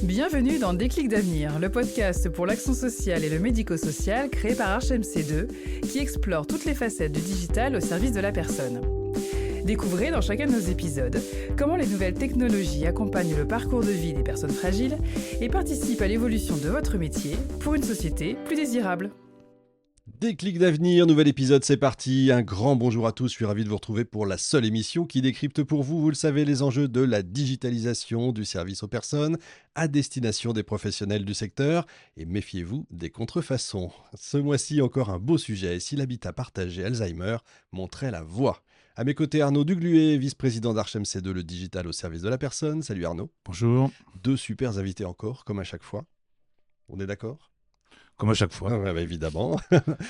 Bienvenue dans Déclic d'avenir, le podcast pour l'action sociale et le médico-social créé par HMC2 qui explore toutes les facettes du digital au service de la personne. Découvrez dans chacun de nos épisodes comment les nouvelles technologies accompagnent le parcours de vie des personnes fragiles et participent à l'évolution de votre métier pour une société plus désirable. Déclic d'avenir, nouvel épisode, c'est parti. Un grand bonjour à tous, je suis ravi de vous retrouver pour la seule émission qui décrypte pour vous, vous le savez, les enjeux de la digitalisation du service aux personnes à destination des professionnels du secteur. Et méfiez-vous des contrefaçons. Ce mois-ci, encore un beau sujet, et si l'habitat partagé Alzheimer montrait la voie. À mes côtés, Arnaud Dugluet, vice-président d'HMC2, le digital au service de la personne. Salut Arnaud. Bonjour. Deux super invités encore, comme à chaque fois. On est d'accord ? Comme à chaque fois. Évidemment.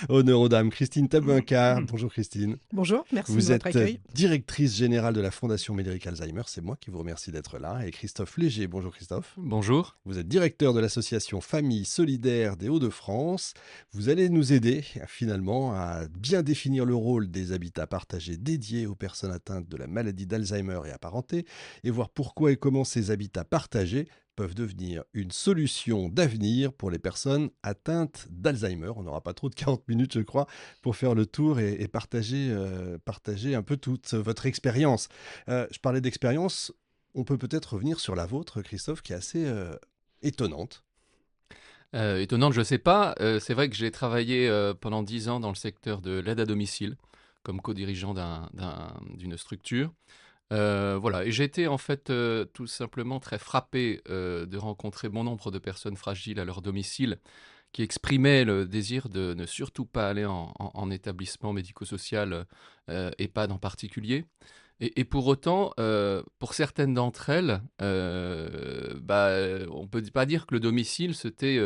Honneur aux dames, Christine Tabunka. Bonjour Christine. Bonjour, merci Vous de votre accueil. êtes directrice générale de la Fondation Médéric Alzheimer. C'est moi qui vous remercie d'être là. Et Christophe Léger. Bonjour Christophe. Bonjour. Vous êtes directeur de l'association Famille Solidaire des Hauts-de-France. Vous allez nous aider finalement à bien définir le rôle des habitats partagés dédiés aux personnes atteintes de la maladie d'Alzheimer et apparentées et voir pourquoi et comment ces habitats partagés peuvent devenir une solution d'avenir pour les personnes atteintes d'Alzheimer. On n'aura pas trop de 40 minutes, je crois, pour faire le tour et partager un peu toute votre expérience. Je parlais d'expérience, on peut peut-être revenir sur la vôtre, Christophe, qui est assez étonnante. Étonnante, je ne sais pas. C'est vrai que j'ai travaillé pendant 10 ans dans le secteur de l'aide à domicile, comme co-dirigeant d'une structure. Voilà, et j'ai été en fait tout simplement très frappé de rencontrer bon nombre de personnes fragiles à leur domicile qui exprimaient le désir de ne surtout pas aller en établissement médico-social, EHPAD en particulier. Et pour autant, pour certaines d'entre elles, on ne peut pas dire que le domicile, c'était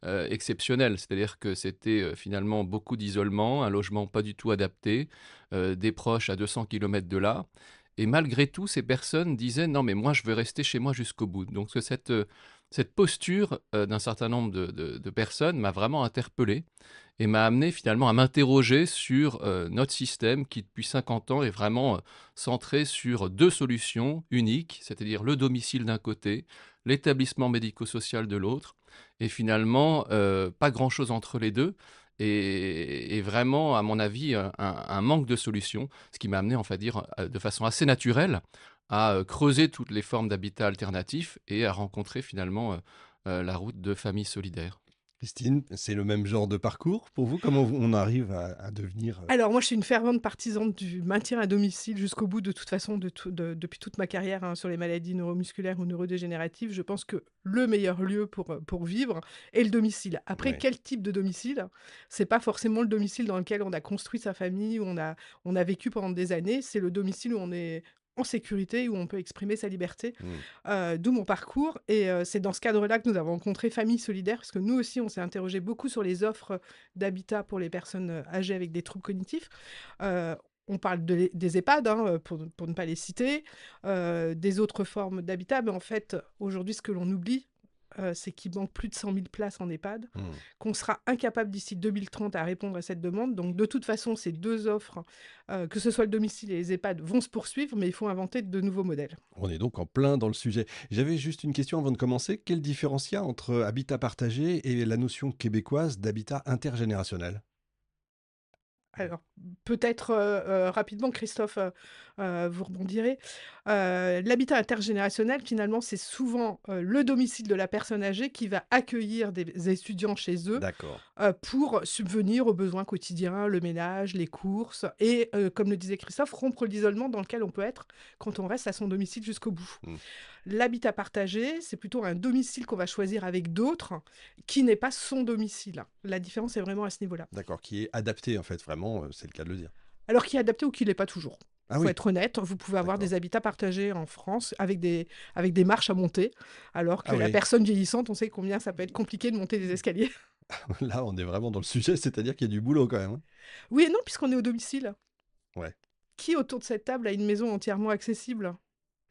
exceptionnel. C'est-à-dire que c'était finalement beaucoup d'isolement, un logement pas du tout adapté, des proches à 200 km de là. Et malgré tout, ces personnes disaient « Non, mais moi, je veux rester chez moi jusqu'au bout ». Donc cette posture d'un certain nombre de personnes m'a vraiment interpellé et m'a amené finalement à m'interroger sur notre système qui, depuis 50 ans, est vraiment centré sur deux solutions uniques, c'est-à-dire le domicile d'un côté, l'établissement médico-social de l'autre, et finalement, pas grand-chose entre les deux. Et vraiment, à mon avis, un manque de solutions, ce qui m'a amené, de façon assez naturelle, à creuser toutes les formes d'habitat alternatif et à rencontrer finalement la route de famille solidaire. Christine, c'est le même genre de parcours pour vous? Comment on arrive à devenir... Alors moi, je suis une fervente partisane du maintien à domicile jusqu'au bout, de toute façon, depuis toute ma carrière sur les maladies neuromusculaires ou neurodégénératives. Je pense que le meilleur lieu pour vivre est le domicile. Après, quel type de domicile? C'est pas forcément le domicile dans lequel on a construit sa famille, où on a vécu pendant des années. C'est le domicile où on est en sécurité, où on peut exprimer sa liberté, d'où mon parcours. Et c'est dans ce cadre-là que nous avons rencontré Famille Solidaire, parce que nous aussi, on s'est interrogé beaucoup sur les offres d'habitat pour les personnes âgées avec des troubles cognitifs. On parle des EHPAD, pour ne pas les citer, des autres formes d'habitat, mais en fait, aujourd'hui, ce que l'on oublie, c'est qu'il manque plus de 100 000 places en EHPAD, qu'on sera incapable d'ici 2030 à répondre à cette demande. Donc, de toute façon, ces deux offres, que ce soit le domicile et les EHPAD, vont se poursuivre, mais il faut inventer de nouveaux modèles. On est donc en plein dans le sujet. J'avais juste une question avant de commencer. Quelle différence il y a entre habitat partagé et la notion québécoise d'habitat intergénérationnel ? Alors, peut-être rapidement, Christophe, vous rebondirez. L'habitat intergénérationnel, finalement, c'est souvent le domicile de la personne âgée qui va accueillir des étudiants chez eux pour subvenir aux besoins quotidiens, le ménage, les courses et, comme le disait Christophe, rompre l'isolement dans lequel on peut être quand on reste à son domicile jusqu'au bout. L'habitat partagé, c'est plutôt un domicile qu'on va choisir avec d'autres qui n'est pas son domicile. La différence est vraiment à ce niveau-là. D'accord, qui est adapté en fait, vraiment, c'est le cas de le dire. Alors qui est adapté ou qui ne l'est pas toujours. Il faut être honnête, vous pouvez avoir des habitats partagés en France avec des marches à monter, alors que la personne vieillissante, on sait combien ça peut être compliqué de monter des escaliers. Là, on est vraiment dans le sujet, c'est-à-dire qu'il y a du boulot quand même. Oui et non, puisqu'on est au domicile. Ouais. Qui autour de cette table a une maison entièrement accessible ?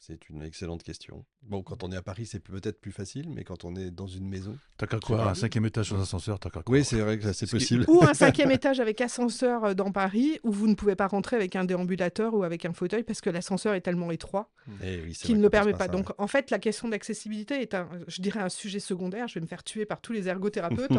C'est une excellente question. Bon, quand on est à Paris, c'est peut-être plus facile, mais quand on est dans une maison... T'as qu'à quoi? Un 5e étage sans ascenseur, t'as qu'à quoi? Oui, c'est vrai que c'est Ce qui- possible. Ou un 5e étage avec ascenseur dans Paris, où vous ne pouvez pas rentrer avec un déambulateur ou avec un fauteuil parce que l'ascenseur est tellement étroit Eh oui, c'est qu'il vrai ne le qu'on pense permet pas pas. ça, Donc, en fait, la question d'accessibilité est, je dirais, un sujet secondaire. Je vais me faire tuer par tous les ergothérapeutes.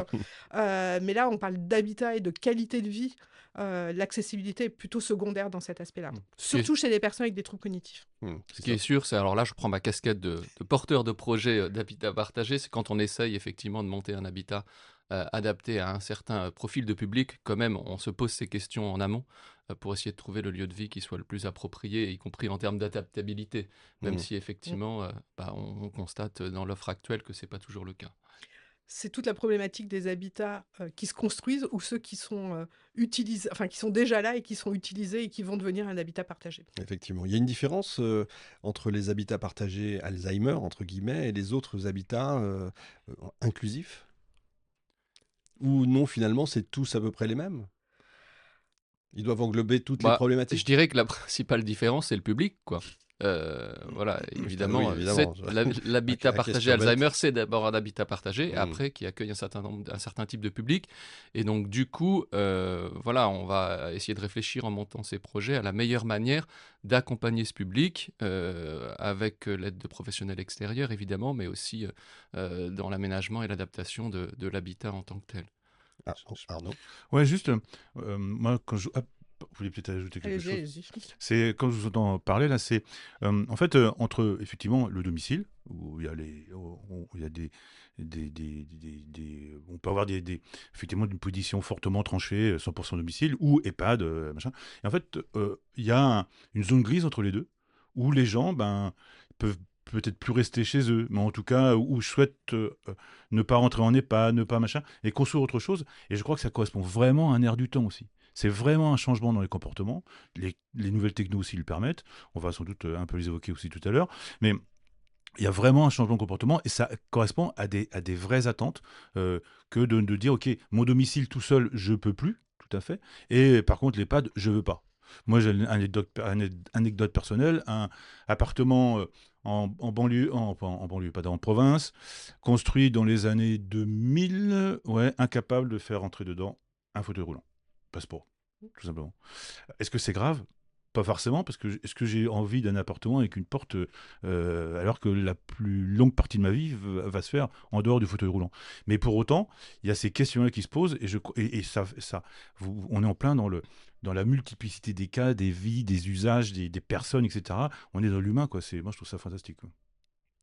Mais là, on parle d'habitat et de qualité de vie. L'accessibilité est plutôt secondaire dans cet aspect-là. Surtout chez les personnes avec des troubles cognitifs. Ce qui est sûr, c'est alors là, je prends ma casquette de porteur de projet d'habitat partagé, c'est quand on essaye effectivement de monter un habitat adapté à un certain profil de public, quand même, on se pose ces questions en amont pour essayer de trouver le lieu de vie qui soit le plus approprié, y compris en termes d'adaptabilité, même Mm. si effectivement, on constate dans l'offre actuelle que c'est pas toujours le cas. C'est toute la problématique des habitats qui se construisent ou ceux qui sont utilisés, enfin qui sont déjà là et qui sont utilisés et qui vont devenir un habitat partagé. Effectivement. Il y a une différence entre les habitats partagés Alzheimer, entre guillemets, et les autres habitats inclusifs? Ou non, finalement, c'est tous à peu près les mêmes? Ils doivent englober toutes les Je problématiques? dirais que la principale différence, c'est le public, quoi. Voilà, évidemment, Oui, évidemment. l'habitat La partagé question bête. Alzheimer, c'est d'abord un habitat partagé, Mm. après qui accueille un certain type de public. Et donc, du coup, voilà, on va essayer de réfléchir en montant ces projets à la meilleure manière d'accompagner ce public, avec l'aide de professionnels extérieurs, évidemment, mais aussi dans l'aménagement et l'adaptation de l'habitat en tant que tel. Ah, Arnaud? Ouais, juste, moi, quand vous voulez peut-être ajouter quelque Allez-y, chose? allez-y. C'est quand je vous entends parler là, c'est en fait entre effectivement le domicile où il y a où il y a on peut avoir effectivement une position fortement tranchée 100% domicile ou EHPAD machin. Et en fait il y a une zone grise entre les deux où les gens peuvent peut-être plus rester chez eux, mais en tout cas où je souhaite ne pas rentrer en EHPAD, ne pas machin, et construire autre chose. Et je crois que ça correspond vraiment à un air du temps aussi. C'est vraiment un changement dans les comportements. Les nouvelles technos aussi le permettent. On va sans doute un peu les évoquer aussi tout à l'heure. Mais il y a vraiment un changement de comportement et ça correspond à des vraies attentes que de dire, OK, mon domicile tout seul, je peux plus, tout à fait. Et par contre, l'EHPAD, je veux pas. Moi, j'ai une anecdote personnelle. Un appartement en banlieue, en banlieue, pas en province, construit dans les années 2000, ouais, incapable de faire entrer dedans un fauteuil roulant. Passeport, tout simplement. Est-ce que c'est grave? Pas forcément, parce que est-ce que j'ai envie d'un appartement avec une porte alors que la plus longue partie de ma vie va se faire en dehors du fauteuil roulant? Mais pour autant, il y a ces questions-là qui se posent et on est en plein dans la multiplicité des cas, des vies, des usages, des personnes, etc. On est dans l'humain, quoi. Moi, je trouve ça fantastique, quoi.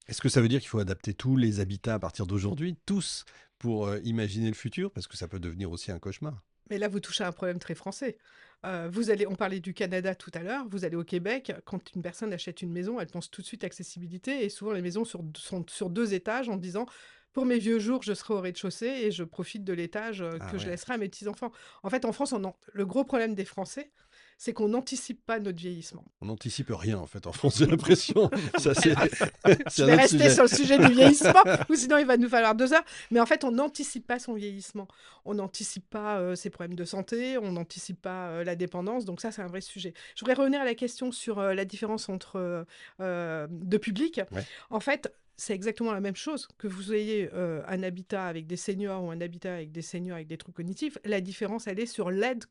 Est-ce que ça veut dire qu'il faut adapter tous les habitats à partir d'aujourd'hui, tous, pour imaginer le futur? Parce que ça peut devenir aussi un cauchemar. Mais là, vous touchez à un problème très français. On parlait du Canada tout à l'heure, vous allez au Québec, quand une personne achète une maison, elle pense tout de suite accessibilité, et souvent les maisons sont sur 2 étages en disant, pour mes vieux jours, je serai au rez-de-chaussée et je profite de l'étage que je Ouais. laisserai à mes petits-enfants. En fait, en France, le gros problème des Français, c'est qu'on n'anticipe pas notre vieillissement. On n'anticipe rien, en fait, en France, j'ai l'impression. Ça, c'est Je un vais autre rester sujet. sur le sujet du vieillissement, ou sinon il va nous falloir 2 heures. Mais en fait, on n'anticipe pas son vieillissement. On n'anticipe pas ses problèmes de santé, on n'anticipe pas la dépendance. Donc ça, c'est un vrai sujet. Je voudrais revenir à la question sur la différence entre de public. Ouais. En fait, c'est exactement la même chose. Que vous ayez un habitat avec des seniors ou un habitat avec des seniors avec des troubles cognitifs, la différence, elle est sur l'aide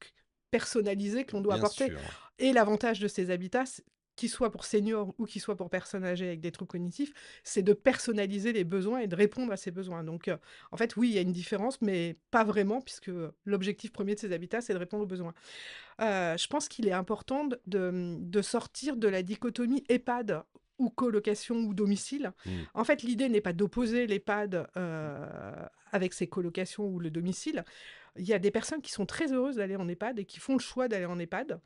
personnalisée que l'on doit Bien apporter. sûr. Et l'avantage de ces habitats, qu'ils soient pour seniors ou qu'ils soient pour personnes âgées avec des troubles cognitifs, c'est de personnaliser les besoins et de répondre à ces besoins. Donc, en fait, oui, il y a une différence, mais pas vraiment, puisque l'objectif premier de ces habitats, c'est de répondre aux besoins. Je pense qu'il est important de sortir de la dichotomie EHPAD ou colocation ou domicile. En fait, l'idée n'est pas d'opposer l'EHPAD avec ses colocations ou le domicile. Il y a des personnes qui sont très heureuses d'aller en EHPAD et qui font le choix d'aller en EHPAD.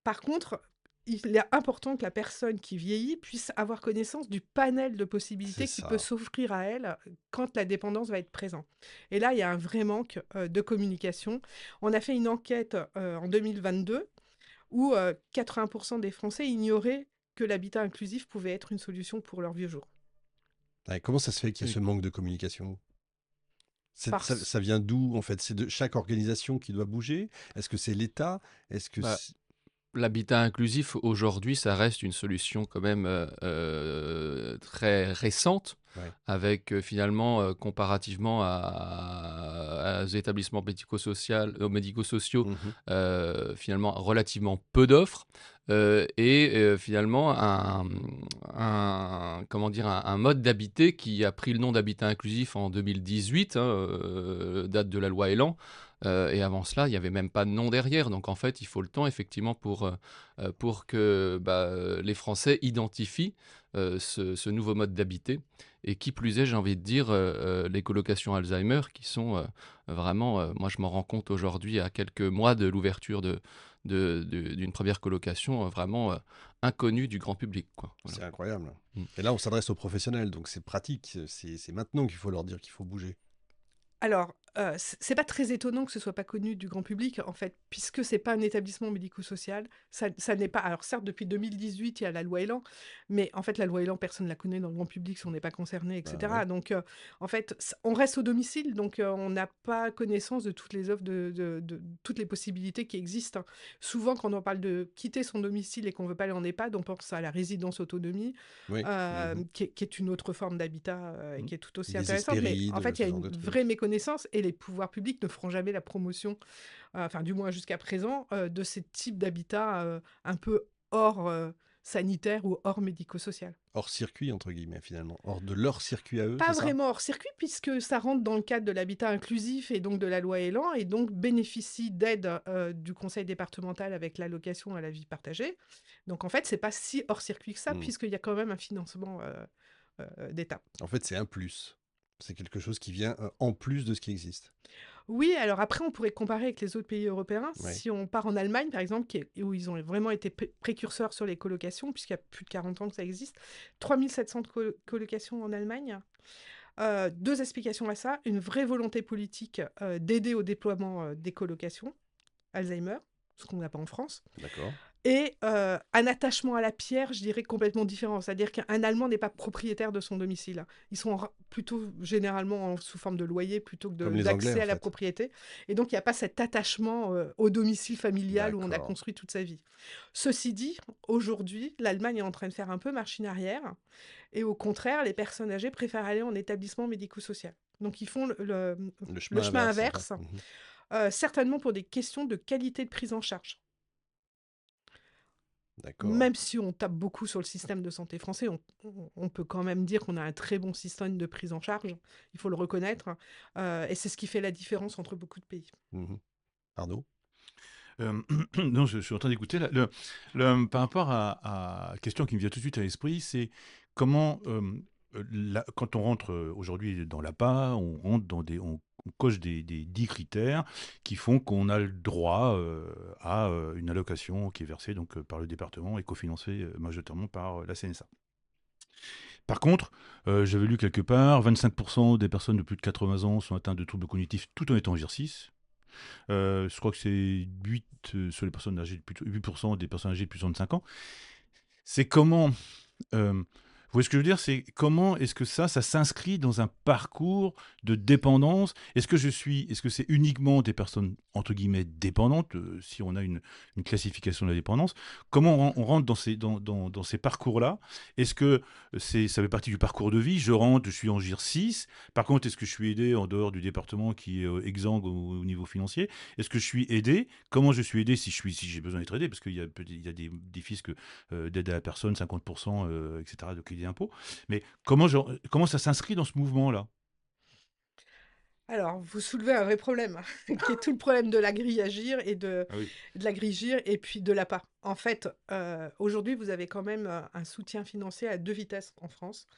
Par contre, il est important que la personne qui vieillit puisse avoir connaissance du panel de possibilités C'est qui peut ça. s'offrir à elle quand la dépendance va être présente. Et là, il y a un vrai manque de communication. On a fait une enquête en 2022 où 80% des Français ignoraient que l'habitat inclusif pouvait être une solution pour leurs vieux jours. Ouais, comment ça se fait qu'il y a Oui. ce manque de communication? Parce- Ça vient d'où, en fait? C'est de chaque organisation qui doit bouger? Est-ce que c'est l'État? Est-ce que Bah, c'est- l'habitat inclusif, aujourd'hui, ça reste une solution quand même très récente, Ouais. avec finalement, comparativement aux établissements médico-sociaux, Mhm. finalement relativement peu d'offres, et finalement comment dire, un mode d'habiter qui a pris le nom d'habitat inclusif en 2018, hein, date de la loi Elan. Et avant cela, il n'y avait même pas de nom derrière. Donc en fait, il faut le temps effectivement pour que les Français identifient ce nouveau mode d'habiter. Et qui plus est, j'ai envie de dire, les colocations Alzheimer qui sont vraiment, moi je m'en rends compte aujourd'hui à quelques mois de l'ouverture d'une première colocation, vraiment inconnue du grand public, quoi. Voilà. C'est incroyable. Mm. Et là, on s'adresse aux professionnels, donc c'est pratique. C'est maintenant qu'il faut leur dire qu'il faut bouger. Alors, c'est pas très étonnant que ce soit pas connu du grand public, en fait, puisque c'est pas un établissement médico-social. Ça n'est pas. Alors, certes, depuis 2018, il y a la loi Elan, mais en fait, la loi Elan, personne ne la connaît dans le grand public si on n'est pas concerné, Bah etc. ouais. Donc, en fait, on reste au domicile, donc on n'a pas connaissance de toutes les offres, de toutes les possibilités qui existent, hein. Souvent, quand on parle de quitter son domicile et qu'on veut pas aller en EHPAD, on pense à la résidence autonomie, Oui. Mhm. qui est une autre forme d'habitat et Mhm. qui est tout aussi Les intéressante. Mais en Hespérides, fait, il y ce a genre une de vraie trucs. méconnaissance et les pouvoirs publics ne feront jamais la promotion, enfin du moins jusqu'à présent, de ces types d'habitat un peu hors sanitaire ou hors médico-social. Hors circuit, entre guillemets, finalement. Hors de leur circuit à eux, Pas c'est ça? vraiment hors circuit puisque ça rentre dans le cadre de l'habitat inclusif et donc de la loi Elan et donc bénéficie d'aide du conseil départemental avec l'allocation à la vie partagée. Donc en fait, c'est pas si hors circuit que ça Hmm. puisqu'il y a quand même un financement d'État. En fait, c'est un plus. C'est quelque chose qui vient en plus de ce qui existe. Oui, alors après, on pourrait comparer avec les autres pays européens. Ouais. Si on part en Allemagne, par exemple, où ils ont vraiment été précurseurs sur les colocations, puisqu'il y a plus de 40 ans que ça existe, 3700 colocations en Allemagne. Deux explications à ça. Une vraie volonté politique d'aider au déploiement des colocations, Alzheimer, ce qu'on n'a pas en France. D'accord. Et un attachement à la pierre, je dirais, complètement différent. C'est-à-dire qu'un Allemand n'est pas propriétaire de son domicile. Ils sont plutôt généralement sous forme de loyer plutôt que Comme les Anglais, d'accès en à la fait. propriété. Et donc, il n'y a pas cet attachement au domicile familial où on a D'accord. construit toute sa vie. Ceci dit, aujourd'hui, l'Allemagne est en train de faire un peu machine arrière. Et au contraire, les personnes âgées préfèrent aller en établissement médico-social. Donc, ils font Le le chemin chemin inverse, en fait. inverse, Mhm. certainement pour des questions de qualité de prise en charge. D'accord. Même si on tape beaucoup sur le système de santé français, on peut quand même dire qu'on a un très bon système de prise en charge, il faut le reconnaître, et c'est ce qui fait la différence entre beaucoup de pays. Mhm. Arnaud? Non, je suis en train d'écouter. Là. Par rapport à la question qui me vient tout de suite à l'esprit, c'est comment, quand on rentre aujourd'hui dans l'APA, on rentre on coche des 10 critères qui font qu'on a le droit à une allocation qui est versée donc, par le département et cofinancée majoritairement par la CNSA. Par contre, j'avais lu quelque part, 25% des personnes de plus de 80 ans sont atteintes de troubles cognitifs tout en étant en GIR6. Je crois que c'est 8 sur les personnes âgées de plus de 8% des personnes âgées de plus de 65 ans. C'est comment vous voyez ce que je veux dire? C'est comment est-ce que ça s'inscrit dans un parcours de dépendance? Est-ce que c'est uniquement des personnes entre guillemets dépendantes, si on a une classification de la dépendance? Comment on rentre dans ces parcours-là? Est-ce que ça fait partie du parcours de vie? Je rentre, je suis en GIR 6. Par contre, est-ce que je suis aidé en dehors du département qui est exsangue au niveau financier? Est-ce que je suis aidé? Comment je suis aidé si j'ai besoin d'être aidé? Parce qu'il y a des fiscs d'aide à la personne, 50%, etc., de crédit d'impôt. Mais comment ça s'inscrit dans ce mouvement-là? Alors, vous soulevez un vrai problème, qui est tout le problème de la grille Agir et Ah oui. de la grille GIR et puis de l'APA. En fait, aujourd'hui, vous avez quand même un soutien financier à deux vitesses en France.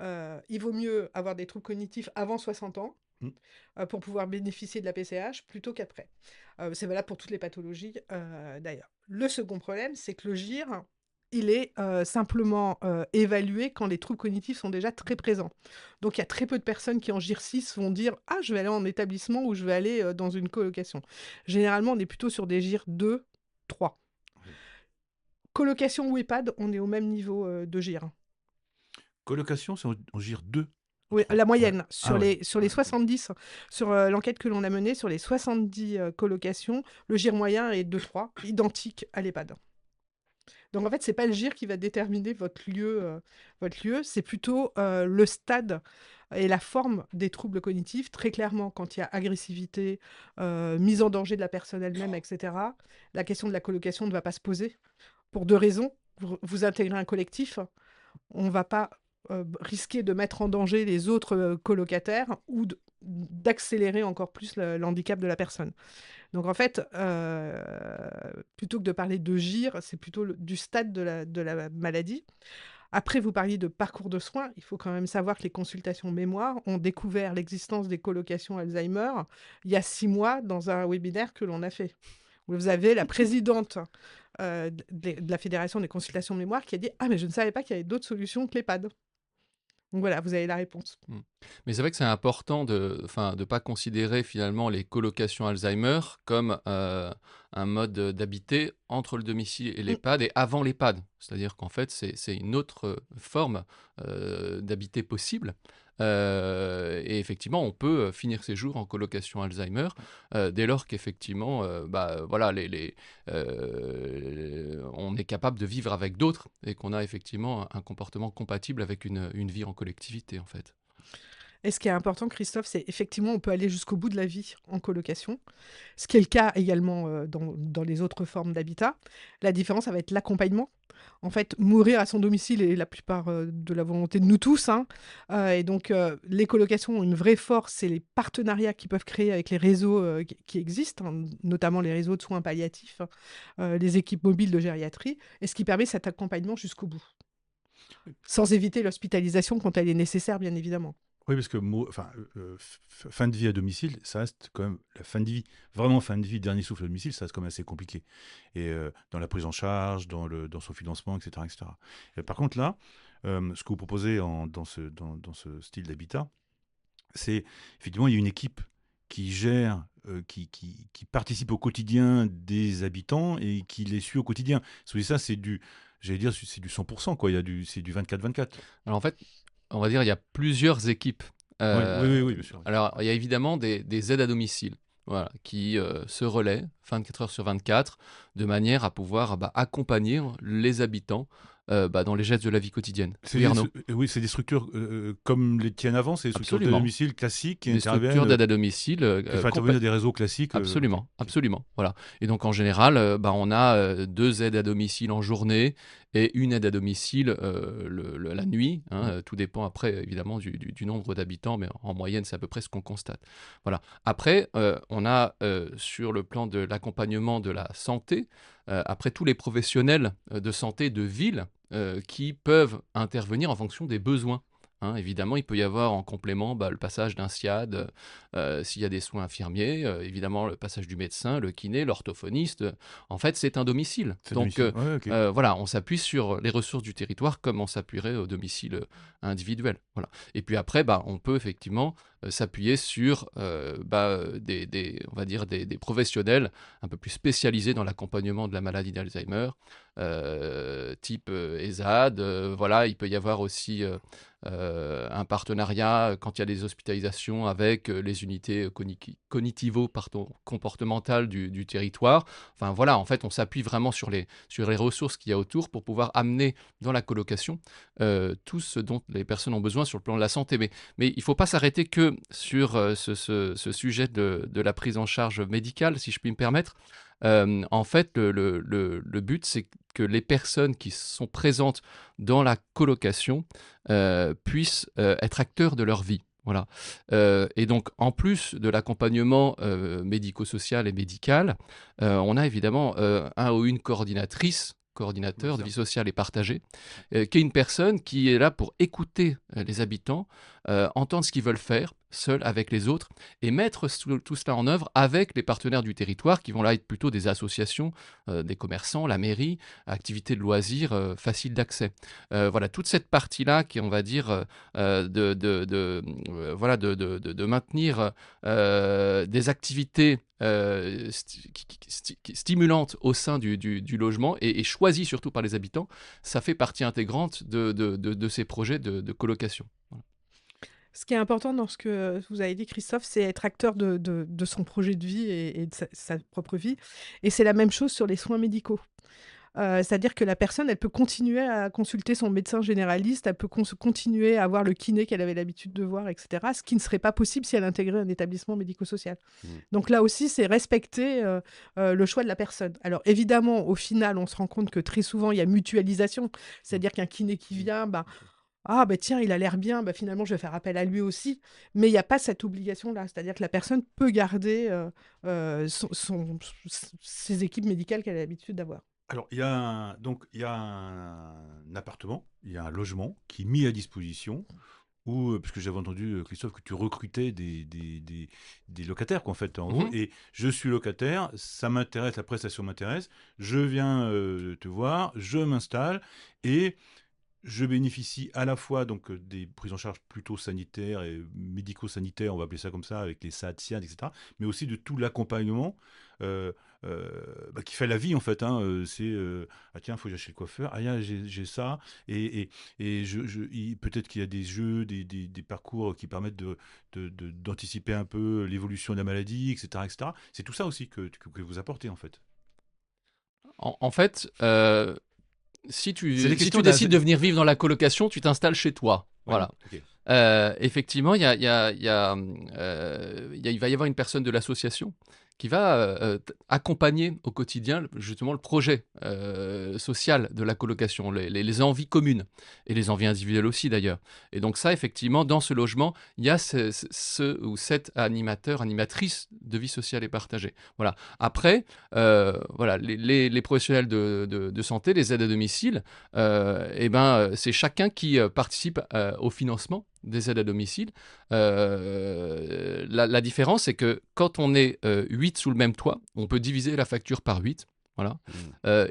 Il vaut mieux avoir des troubles cognitifs avant 60 ans Mm. pour pouvoir bénéficier de la PCH plutôt qu'après. C'est valable pour toutes les pathologies d'ailleurs. Le second problème, c'est que le GIR, il est simplement évalué quand les troubles cognitifs sont déjà très présents. Donc il y a très peu de personnes qui en GIR 6 vont dire « Ah, je vais aller en établissement ou je vais aller dans une colocation ». Généralement, on est plutôt sur des GIR 2, 3. Oui. Colocation ou EHPAD, on est au même niveau de GIR. Colocation, c'est en GIR 2. Oui, 3. la moyenne. Ouais. Sur Ah ouais. les 70, sur l'enquête que l'on a menée, sur les 70 colocations, le GIR moyen est 2-3, identique à l'EHPAD. Donc en fait, c'est pas le GIR qui va déterminer votre lieu, c'est plutôt le stade et la forme des troubles cognitifs. Très clairement, quand il y a agressivité, mise en danger de la personne elle-même, etc., la question de la colocation ne va pas se poser. Pour deux raisons. Vous intégrez un collectif, on ne va pas risquer de mettre en danger les autres colocataires ou d'accélérer encore plus le handicap de la personne. Donc en fait, plutôt que de parler de GIR, c'est plutôt du stade de la maladie. Après, vous parliez de parcours de soins. Il faut quand même savoir que les consultations mémoire ont découvert l'existence des colocations Alzheimer il y a 6 mois dans un webinaire que l'on a fait. Vous avez la présidente de la Fédération des consultations mémoire qui a dit « Ah, mais je ne savais pas qu'il y avait d'autres solutions que l'EHPAD ». Donc voilà, vous avez la réponse. Mais c'est vrai que c'est important de ne pas considérer finalement les colocations Alzheimer comme un mode d'habiter entre le domicile et l'EHPAD et avant l'EHPAD. C'est-à-dire qu'en fait, c'est une autre forme d'habiter possible. Et effectivement, on peut finir ses jours en colocation Alzheimer dès lors qu'effectivement, voilà, on est capable de vivre avec d'autres et qu'on a effectivement un comportement compatible avec une vie en collectivité, en fait. Et ce qui est important, Christophe, c'est effectivement, on peut aller jusqu'au bout de la vie en colocation, ce qui est le cas également dans les autres formes d'habitat. La différence, ça va être l'accompagnement. En fait, mourir à son domicile est la plupart de la volonté de nous tous, hein. Et donc, les colocations ont une vraie force, c'est les partenariats qu'ils peuvent créer avec les réseaux qui existent, hein, notamment les réseaux de soins palliatifs, les équipes mobiles de gériatrie, et ce qui permet cet accompagnement jusqu'au bout. Sans éviter l'hospitalisation quand elle est nécessaire, bien évidemment. Oui, parce que fin de vie à domicile, ça reste quand même la fin de vie, vraiment fin de vie, dernier souffle à domicile, ça reste quand même assez compliqué. Et dans la prise en charge, dans son financement, etc. etc. Et par contre, là, ce que vous proposez dans ce style d'habitat, c'est effectivement, il y a une équipe qui gère, qui participe au quotidien des habitants et qui les suit au quotidien. Ça, c'est du 100%, quoi. C'est du 24-24. Alors en fait, on va dire il y a plusieurs équipes. Oui, bien sûr. Alors il y a évidemment des aides à domicile, voilà, qui se relaient 24 heures sur 24 de manière à pouvoir accompagner les habitants dans les gestes de la vie quotidienne. Oui, c'est des structures comme les tiennes avant, c'est des structures de domicile classiques qui des structures d'aide à domicile. Intervenir des réseaux classiques. Absolument, absolument. Voilà. Et donc en général, on a 2 aides à domicile en journée et une aide à domicile la nuit. Hein, tout dépend après évidemment du nombre d'habitants, mais en moyenne c'est à peu près ce qu'on constate. Voilà. Après, on a sur le plan de l'accompagnement de la santé, après tous les professionnels de santé de ville qui peuvent intervenir en fonction des besoins. Hein, évidemment, il peut y avoir en complément le passage d'un SIAD s'il y a des soins infirmiers, évidemment le passage du médecin, le kiné, l'orthophoniste. En fait, c'est un domicile. Donc okay. voilà, on s'appuie sur les ressources du territoire comme on s'appuierait au domicile individuel. Voilà. Et puis après, on peut effectivement s'appuyer sur on va dire des professionnels un peu plus spécialisés dans l'accompagnement de la maladie d'Alzheimer, type ESAD. Voilà, il peut y avoir aussi un partenariat quand il y a des hospitalisations avec les unités cognitivo-comportementales du territoire. Enfin voilà, en fait, on s'appuie vraiment sur les ressources qu'il y a autour pour pouvoir amener dans la colocation tout ce dont les personnes ont besoin sur le plan de la santé. Mais il ne faut pas s'arrêter que sur ce sujet de la prise en charge médicale, si je puis me permettre. En fait, le but, c'est que les personnes qui sont présentes dans la colocation puissent être acteurs de leur vie. Voilà. Et donc, en plus de l'accompagnement médico-social et médical, on a évidemment un ou une coordinateur de vie sociale et partagée, qui est une personne qui est là pour écouter les habitants, entendre ce qu'ils veulent faire, seuls avec les autres, et mettre tout cela en œuvre avec les partenaires du territoire, qui vont là être plutôt des associations, des commerçants, la mairie, activités de loisirs faciles d'accès. Voilà, toute cette partie-là qui, on va dire, de maintenir des activités stimulantes au sein du logement et choisies surtout par les habitants, ça fait partie intégrante de ces projets de colocation. Voilà. Ce qui est important dans ce que vous avez dit, Christophe, c'est être acteur de son projet de vie et de sa propre vie. Et c'est la même chose sur les soins médicaux. C'est-à-dire que la personne, elle peut continuer à consulter son médecin généraliste, elle peut continuer à voir le kiné qu'elle avait l'habitude de voir, etc. Ce qui ne serait pas possible si elle intégrait un établissement médico-social. Donc là aussi, c'est respecter le choix de la personne. Alors évidemment, au final, on se rend compte que très souvent, il y a mutualisation. C'est-à-dire qu'un kiné qui vient, ah, tiens, il a l'air bien, finalement, je vais faire appel à lui aussi. Mais il n'y a pas cette obligation-là. C'est-à-dire que la personne peut garder ses équipes médicales qu'elle a l'habitude d'avoir. Alors, il y a un appartement, il y a un logement qui est mis à disposition où, parce que j'avais entendu, Christophe, que tu recrutais des locataires, quoi, en fait, en gros. Et je suis locataire, ça m'intéresse, la prestation m'intéresse, je viens te voir, je m'installe et je bénéficie à la fois donc des prises en charge plutôt sanitaires et médico-sanitaires, on va appeler ça comme ça, avec les SAD, etc., mais aussi de tout l'accompagnement qui fait la vie en fait. C'est ah tiens, il faut que j'achète le coiffeur, ah j'ai ça, et peut-être qu'il y a des jeux, des parcours qui permettent d'anticiper un peu l'évolution de la maladie, etc., etc. C'est tout ça aussi que vous apportez en fait. En fait, si tu questions décides de venir vivre dans la colocation, tu t'installes chez toi. Voilà. Ok. Effectivement, il va y avoir une personne de l'association qui va accompagner au quotidien justement le projet social de la colocation, les envies communes et les envies individuelles aussi d'ailleurs. Et donc ça, effectivement, dans ce logement, il y a ce ou cette animatrice de vie sociale et partagée. Voilà. Après, voilà, les professionnels de santé, les aides à domicile, c'est chacun qui participe au financement des aides à domicile. La différence, c'est que quand on est 8 sous le même toit, on peut diviser la facture par 8. Voilà.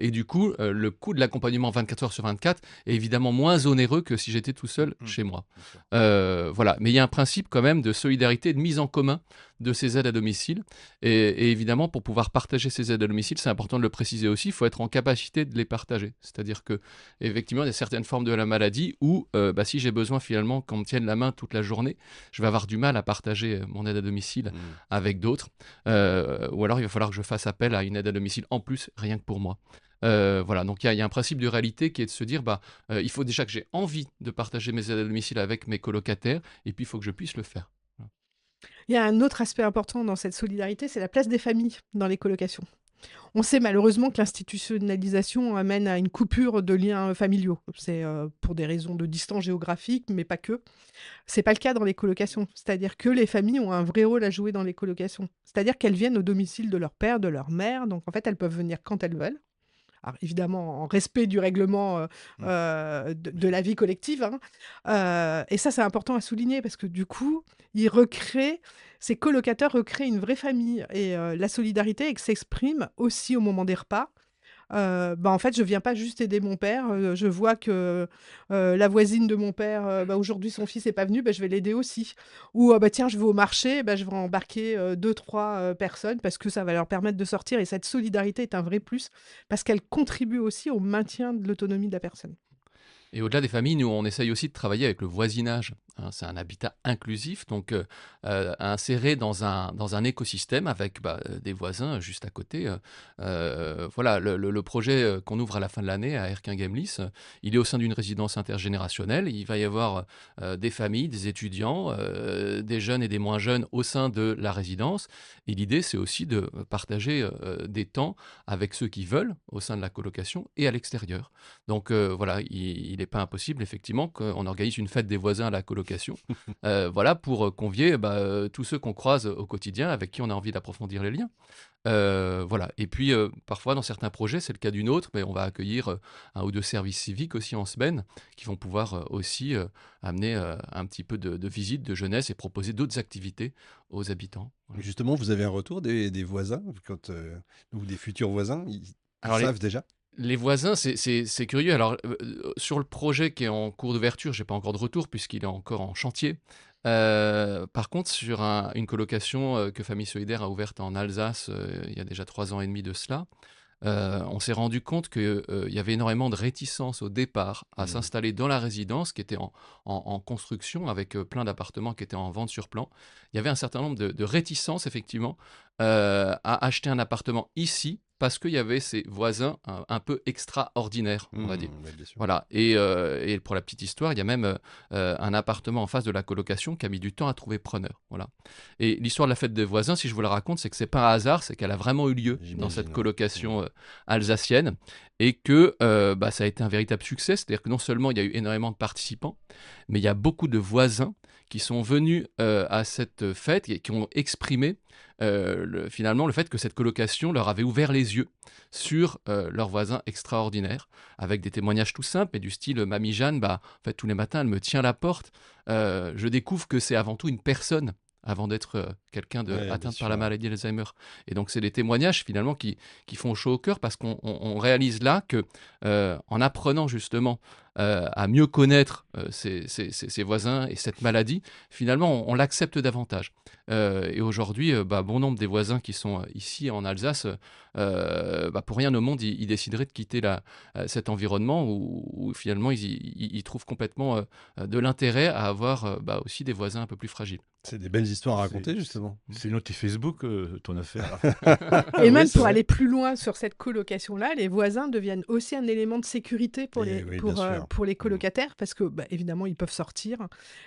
Et du coup, le coût de l'accompagnement 24 heures sur 24 est évidemment moins onéreux que si j'étais tout seul chez moi. Voilà. Mais il y a un principe quand même de solidarité et de mise en commun de ces aides à domicile. Et évidemment, pour pouvoir partager ces aides à domicile, c'est important de le préciser aussi, il faut être en capacité de les partager. C'est-à-dire que effectivement, il y a certaines formes de la maladie où, si j'ai besoin finalement qu'on me tienne la main toute la journée, je vais avoir du mal à partager mon aide à domicile avec d'autres. Ou alors, il va falloir que je fasse appel à une aide à domicile en plus, rien que pour moi. Voilà, donc il y a un principe de réalité qui est de se dire, il faut déjà que j'ai envie de partager mes aides à domicile avec mes colocataires, et puis il faut que je puisse le faire. Il y a un autre aspect important dans cette solidarité, c'est la place des familles dans les colocations. On sait malheureusement que l'institutionnalisation amène à une coupure de liens familiaux. C'est pour des raisons de distance géographique, mais pas que. C'est pas le cas dans les colocations. C'est-à-dire que les familles ont un vrai rôle à jouer dans les colocations. C'est-à-dire qu'elles viennent au domicile de leur père, de leur mère. Donc en fait, elles peuvent venir quand elles veulent. Alors évidemment, en respect du règlement de la vie collective. Et ça, c'est important à souligner parce que du coup, ces colocataires recréent une vraie famille. Et la solidarité s'exprime aussi au moment des repas. En fait, je viens pas juste aider mon père. Je vois que la voisine de mon père, aujourd'hui, son fils n'est pas venu, je vais l'aider aussi. Ou tiens, je vais au marché, je vais embarquer 2-3 personnes parce que ça va leur permettre de sortir. Et cette solidarité est un vrai plus parce qu'elle contribue aussi au maintien de l'autonomie de la personne. Et au-delà des familles, nous, on essaye aussi de travailler avec le voisinage. C'est un habitat inclusif, donc inséré dans un écosystème avec des voisins juste à côté. Voilà, le projet qu'on ouvre à la fin de l'année à Erquin-Gemlis, il est au sein d'une résidence intergénérationnelle. Il va y avoir des familles, des étudiants, des jeunes et des moins jeunes au sein de la résidence. Et l'idée, c'est aussi de partager des temps avec ceux qui veulent au sein de la colocation et à l'extérieur. Donc voilà, il n'est pas impossible effectivement qu'on organise une fête des voisins à la colocation. Voilà, pour convier tous ceux qu'on croise au quotidien avec qui on a envie d'approfondir les liens. Voilà. Et puis parfois dans certains projets, c'est le cas d'une autre, mais on va accueillir un ou deux services civiques aussi en semaine qui vont pouvoir aussi amener un petit peu de visite de jeunesse et proposer d'autres activités aux habitants. Voilà. Justement, vous avez un retour des voisins, ou des futurs voisins, ils savent déjà? Les voisins, c'est curieux. Alors, sur le projet qui est en cours d'ouverture, je n'ai pas encore de retour puisqu'il est encore en chantier. Par contre, sur une colocation que Famille Solidaire a ouverte en Alsace il y a déjà 3 ans et demi de cela, on s'est rendu compte qu'il y avait énormément de réticence au départ à s'installer dans la résidence qui était en construction avec plein d'appartements qui étaient en vente sur plan. Il y avait un certain nombre de réticences effectivement a acheté un appartement ici parce qu'il y avait ses voisins un peu extraordinaires, on va dire. Ouais, bien sûr. Voilà. Et pour la petite histoire, il y a même un appartement en face de la colocation qui a mis du temps à trouver preneur. Voilà. Et l'histoire de la fête des voisins, si je vous la raconte, c'est que c'est pas un hasard, c'est qu'elle a vraiment eu lieu dans J'imagine, cette ouais. colocation alsacienne et que ça a été un véritable succès. C'est-à-dire que non seulement il y a eu énormément de participants, mais il y a beaucoup de voisins qui sont venus à cette fête et qui ont exprimé finalement le fait que cette colocation leur avait ouvert les yeux sur leurs voisins extraordinaires, avec des témoignages tout simples, mais du style Mamie Jeanne, en fait, tous les matins, elle me tient la porte. Je découvre que c'est avant tout une personne avant d'être quelqu'un Ouais, bien atteint sûr, par la ouais. maladie d'Alzheimer. Et donc, c'est des témoignages finalement qui font chaud au cœur parce qu'on réalise là que en apprenant justement à mieux connaître ses voisins et cette maladie, finalement, on l'accepte davantage. Et aujourd'hui, bon nombre des voisins qui sont ici en Alsace, pour rien au monde, ils décideraient de quitter cet environnement où finalement, ils trouvent complètement de l'intérêt à avoir aussi des voisins un peu plus fragiles. C'est des belles histoires à C'est- raconter, justement. C'est noté Facebook, ton affaire. Et Oui, même c'est pour vrai. aller plus loin sur cette colocation-là, les voisins deviennent aussi un élément de sécurité pour Eh oui, bien sûr. pour les colocataires, parce que évidemment, ils peuvent sortir.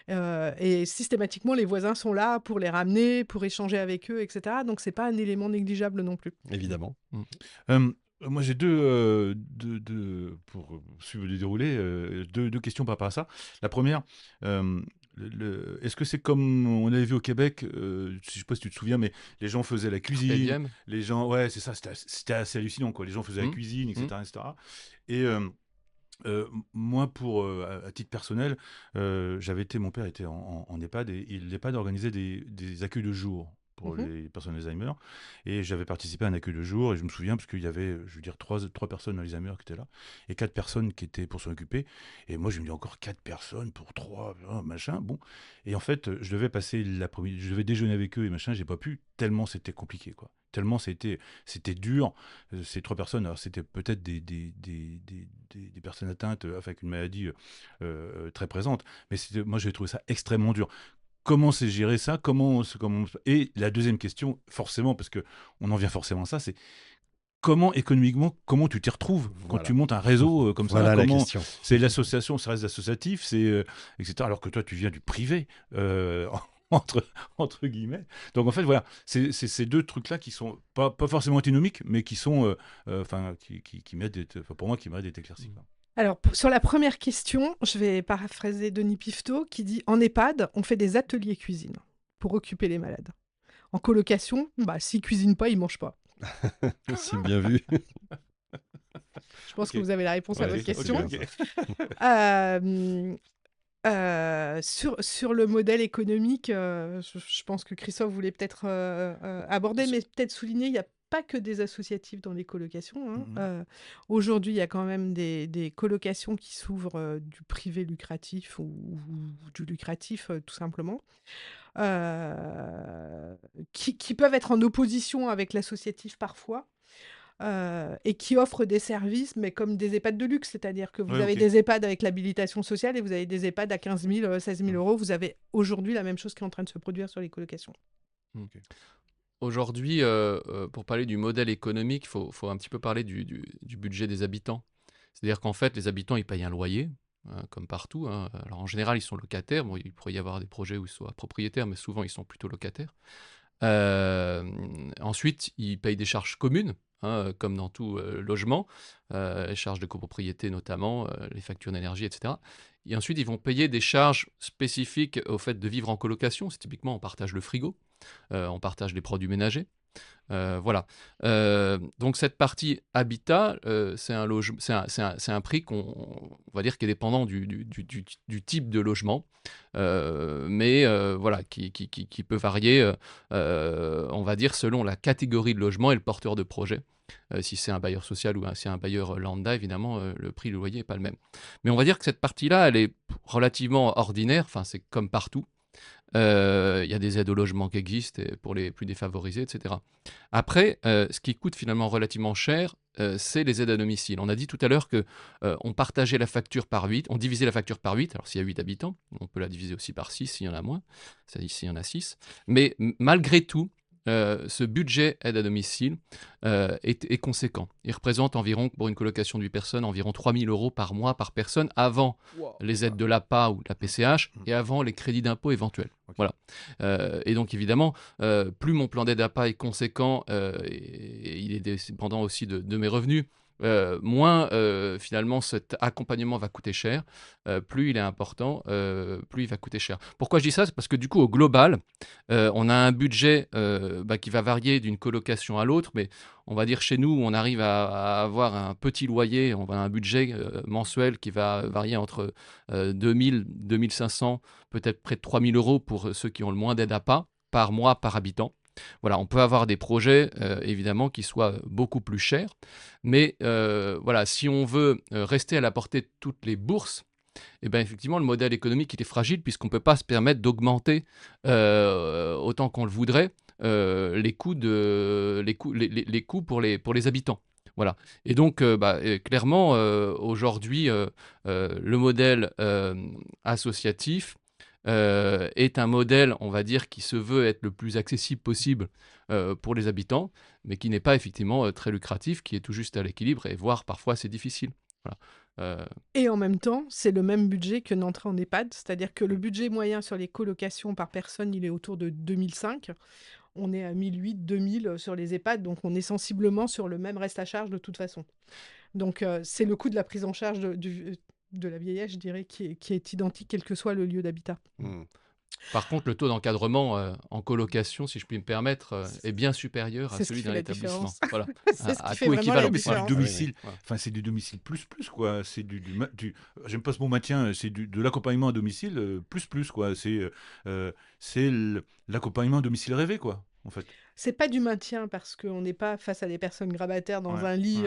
Et systématiquement, les voisins sont là pour les ramener, pour échanger avec eux, etc. Donc, c'est pas un élément négligeable non plus. Évidemment. Moi, j'ai pour suivre le déroulé, deux questions par rapport à ça. La première, est-ce que c'est comme on avait vu au Québec, je ne sais pas si tu te souviens, mais les gens faisaient la cuisine, Diem. les gens, ouais, c'est ça, c'était assez hallucinant, quoi. Les gens faisaient la Mm. cuisine, etc., etc. Et moi, à titre personnel, mon père était en EHPAD et l'EHPAD organisait des accueils de jour pour Mhm. les personnes Alzheimer. Et j'avais participé à un accueil de jour et je me souviens parce qu'il y avait, je veux dire, trois personnes Alzheimer qui étaient là et 4 personnes qui étaient pour s'en occuper. Et moi, je me dis encore 4 personnes pour 3, machin. Bon. Et en fait, je devais passer l'après-midi, je devais déjeuner avec eux et machin. J'ai pas pu tellement c'était compliqué, quoi. Tellement c'était dur. Ces 3 personnes, alors c'était peut-être des personnes atteintes avec une maladie très présente, mais moi j'ai trouvé ça extrêmement dur. Comment c'est géré ça? Et la deuxième question, forcément, parce que on en vient forcément à ça, c'est comment économiquement, comment tu t'y retrouves quand Voilà. tu montes un réseau comme Voilà ça? la Comment question. c'est l'association, ça reste associatif, etc. Alors que toi, tu viens du privé, entre guillemets. Donc en fait, voilà, c'est ces deux trucs-là qui sont pas forcément antinomiques, mais qui sont, qui méritent pour moi, qui méritent d'être éclaircis, quoi. Alors, sur la première question, je vais paraphraser Denis Pifto qui dit: en EHPAD, on fait des ateliers cuisine pour occuper les malades. En colocation, s'ils cuisinent pas, ils mangent pas. C'est bien vu. Je pense Ok. que vous avez la réponse à Ouais, votre ok, question. ok. Sur le modèle économique, je pense que Christophe voulait peut-être aborder, mais peut-être souligner, il n'y a pas que des associatifs dans les colocations, hein. Mhm. Aujourd'hui, il y a quand même des colocations qui s'ouvrent du privé lucratif ou du lucratif, tout simplement, qui peuvent être en opposition avec l'associatif parfois. Et qui offrent des services, mais comme des EHPAD de luxe, c'est-à-dire que vous Ouais, avez ok. des EHPAD avec l'habilitation sociale et vous avez des EHPAD à 15 000, 16 000 euros. Vous avez aujourd'hui la même chose qui est en train de se produire sur les colocations. Aujourd'hui, pour parler du modèle économique, il faut un petit peu parler du budget des habitants. C'est-à-dire qu'en fait, les habitants, ils payent un loyer, hein, comme partout, hein. Alors en général, ils sont locataires. Bon, il pourrait y avoir des projets où ils soient propriétaires, mais souvent, ils sont plutôt locataires. Ensuite, ils payent des charges communes, hein, comme dans tout logement, les charges de copropriété notamment, les factures d'énergie, etc. Et ensuite, ils vont payer des charges spécifiques au fait de vivre en colocation. C'est typiquement, on partage le frigo, on partage les produits ménagers. Voilà. Donc cette partie habitat, c'est un prix on va dire qui est dépendant du type de logement, mais voilà, qui peut varier, on va dire, selon la catégorie de logement et le porteur de projet. Si c'est un bailleur social ou si c'est un bailleur lambda, évidemment, le prix du loyer n'est pas le même. Mais on va dire que cette partie-là, elle est relativement ordinaire, enfin c'est comme partout. Il y a des aides au logement qui existent pour les plus défavorisés, etc. Après, ce qui coûte finalement relativement cher, c'est les aides à domicile. On a dit tout à l'heure que on partageait la facture par 8, on divisait la facture par 8. Alors s'il y a 8 habitants, on peut la diviser aussi par 6 s'il y en a moins, c'est-à-dire s'il y en a 6. Mais malgré tout, ce budget aide à domicile est conséquent. Il représente environ, pour une colocation de 8 personnes, environ 3 000 € par mois par personne avant les aides de l'APA ou de la PCH et avant les crédits d'impôt éventuels. Ok. Voilà. Et donc évidemment, plus mon plan d'aide APA est conséquent, et il est dépendant aussi de mes revenus, moins finalement cet accompagnement va coûter cher. Plus il est important, plus il va coûter cher. Pourquoi je dis ça? C'est parce que du coup, au global, on a un budget qui va varier d'une colocation à l'autre, mais on va dire chez nous, on arrive à avoir un petit loyer, on a un budget mensuel qui va varier entre 2000, 2500, peut-être près de 3000 € pour ceux qui ont le moins d'aide APA par mois, par habitant. Voilà, on peut avoir des projets évidemment qui soient beaucoup plus chers, mais voilà, si on veut rester à la portée de toutes les bourses, eh ben, effectivement, le modèle économique il est fragile puisqu'on ne peut pas se permettre d'augmenter autant qu'on le voudrait les coûts pour les habitants. Voilà. Et donc, clairement, aujourd'hui, le modèle associatif est un modèle, on va dire, qui se veut être le plus accessible possible pour les habitants, mais qui n'est pas effectivement très lucratif, qui est tout juste à l'équilibre, et voire parfois c'est difficile. Voilà. Et en même temps, c'est le même budget qu'une entrée en EHPAD, c'est-à-dire que le budget moyen sur les colocations par personne, il est autour de 2005. On est à 1008, 2000 sur les EHPAD, donc on est sensiblement sur le même reste à charge de toute façon. Donc c'est le coût de la prise en charge de la vieillesse, je dirais, qui est identique quel que soit le lieu d'habitat. Par contre, le taux d'encadrement en colocation, si je puis me permettre, est bien supérieur à C'est ce celui qui d'un fait la établissement. différence. Voilà. C'est ce À qui fait coût vraiment équivalent. la Mais c'est différence. du domicile, Voilà. enfin c'est du domicile plus quoi. C'est j'aime pas ce mot maintien, c'est de l'accompagnement à domicile plus quoi. C'est l'accompagnement à domicile rêvé quoi, en fait. C'est pas du maintien parce qu'on n'est pas face à des personnes grabataires dans un lit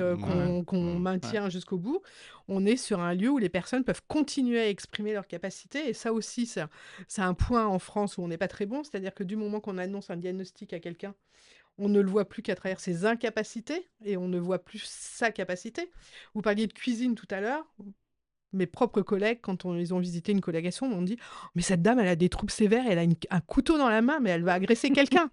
qu'on maintient jusqu'au bout. On est sur un lieu où les personnes peuvent continuer à exprimer leurs capacités. Et ça aussi, c'est un point en France où on n'est pas très bon. C'est-à-dire que du moment qu'on annonce un diagnostic à quelqu'un, on ne le voit plus qu'à travers ses incapacités et on ne voit plus sa capacité. Vous parliez de cuisine tout à l'heure. Mes propres collègues, quand ils ont visité une colocation, m'ont dit « Mais cette dame, elle a des troubles sévères, elle a un couteau dans la main, mais elle va agresser quelqu'un. »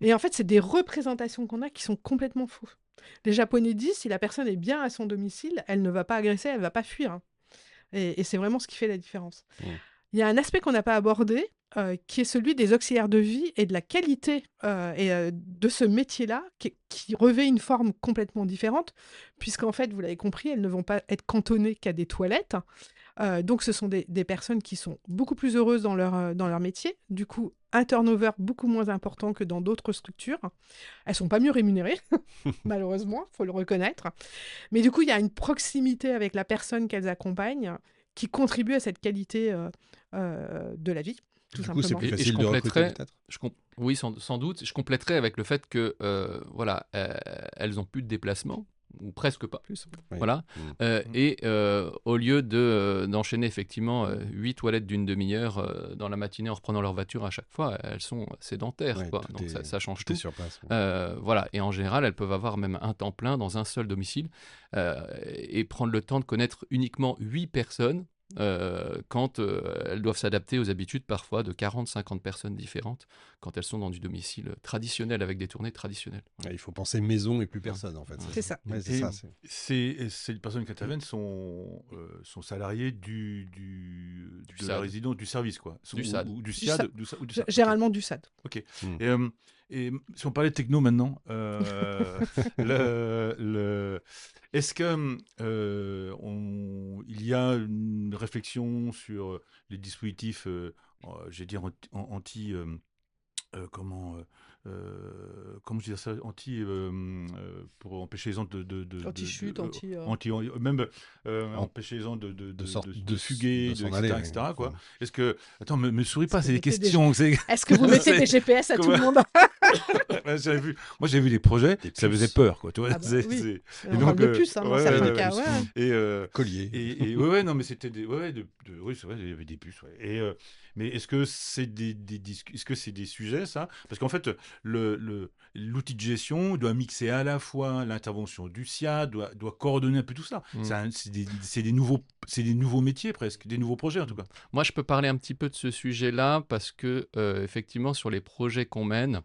Et en fait, c'est des représentations qu'on a qui sont complètement fausses. Les Japonais disent « Si la personne est bien à son domicile, elle ne va pas agresser, elle ne va pas fuir. » Et c'est vraiment ce qui fait la différence. Il y a un aspect qu'on n'a pas abordé, qui est celui des auxiliaires de vie et de la qualité de ce métier-là, qui revêt une forme complètement différente, puisqu'en fait, vous l'avez compris, elles ne vont pas être cantonnées qu'à des toilettes. Donc, ce sont des personnes qui sont beaucoup plus heureuses dans leur métier. Du coup, un turnover beaucoup moins important que dans d'autres structures. Elles ne sont pas mieux rémunérées, malheureusement, il faut le reconnaître. Mais du coup, il y a une proximité avec la personne qu'elles accompagnent qui contribue à cette qualité de la vie. Tout Du coup, c'est simplement. plus Et je facile de recruter compléterais, peut-être. oui, sans doute. Je compléterais avec le fait que, voilà, elles n'ont plus de déplacement, ou presque pas. Plus. Oui. Voilà. Et au lieu d'enchaîner effectivement 8 toilettes d'une demi-heure dans la matinée en reprenant leur voiture à chaque fois, elles sont sédentaires. Ouais, Quoi. tout Donc est- ça change Tout est tout. sur place. Voilà. Et en général, elles peuvent avoir même un temps plein dans un seul domicile et prendre le temps de connaître uniquement 8 personnes quand elles doivent s'adapter aux habitudes parfois de 40-50 personnes différentes quand elles sont dans du domicile traditionnel avec des tournées traditionnelles. Ouais, il faut penser maison et plus personne en fait. C'est ça. Ouais, c'est Et ça. ces personnes qui interviennent sont salariés de la SAD. résidence, du service, quoi. Du SAD. Ou du Du SIAD. SAD. Ou du SAD. Généralement du SAD. Ok. Et si on parlait de techno maintenant, est-ce que il y a une réflexion sur les dispositifs, je vais dire comment je dis ça, pour empêcher les gens Anti-chute, même empêcher les gens de fuguer, de s'en etc., aller, etc., ouais. quoi. Est-ce que attends, me souris pas, Est-ce c'est que des vous mettez questions. Est-ce que vous mettez des GPS à tout le monde? Ouais, j'ai vu des projets, ça faisait peur, quoi. Tu vois, Ah bah oui. Et On donc, parle de puces, dans ouais, certains ouais, cas. ouais. Ouais. Collier. Et ouais, non, mais c'était oui, c'est vrai, il y avait des puces. Ouais. Mais est-ce que c'est est-ce que c'est des sujets, ça? Parce qu'en fait, l'outil de gestion doit mixer à la fois l'intervention du SIA, doit coordonner un peu tout ça. C'est des nouveaux métiers presque, des nouveaux projets en tout cas. Moi, je peux parler un petit peu de ce sujet-là parce que, effectivement, sur les projets qu'on mène,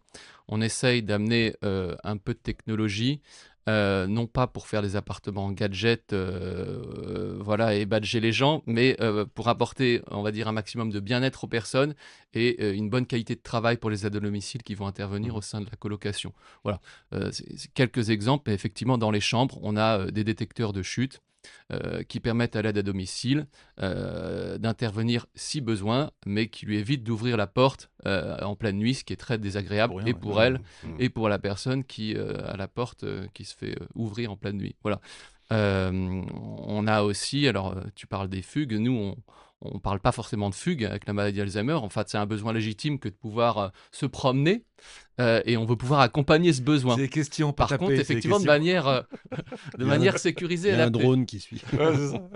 on essaye d'amener un peu de technologie, non pas pour faire des appartements gadgets, voilà, et badger les gens, mais pour apporter, on va dire, un maximum de bien-être aux personnes et une bonne qualité de travail pour les aides à domicile qui vont intervenir au sein de la colocation. Voilà, c'est quelques exemples, mais effectivement, dans les chambres, on a des détecteurs de chute qui permettent à l'aide à domicile d'intervenir si besoin, mais qui lui évitent d'ouvrir la porte en pleine nuit, ce qui est très désagréable Pour rien, et ouais. pour elle Mmh. et pour la personne qui a la porte qui se fait ouvrir en pleine nuit. Voilà. On a aussi, alors tu parles des fugues, nous on parle pas forcément de fugue avec la maladie Alzheimer. En fait, c'est un besoin légitime que de pouvoir se promener et on veut pouvoir accompagner ce besoin. C'est des questions, pas Par taper, contre, c'est des effectivement, de questions. manière, de Il y a un- manière Il sécurisée y et a un adaptée. drone qui suit. Ouais, c'est ça.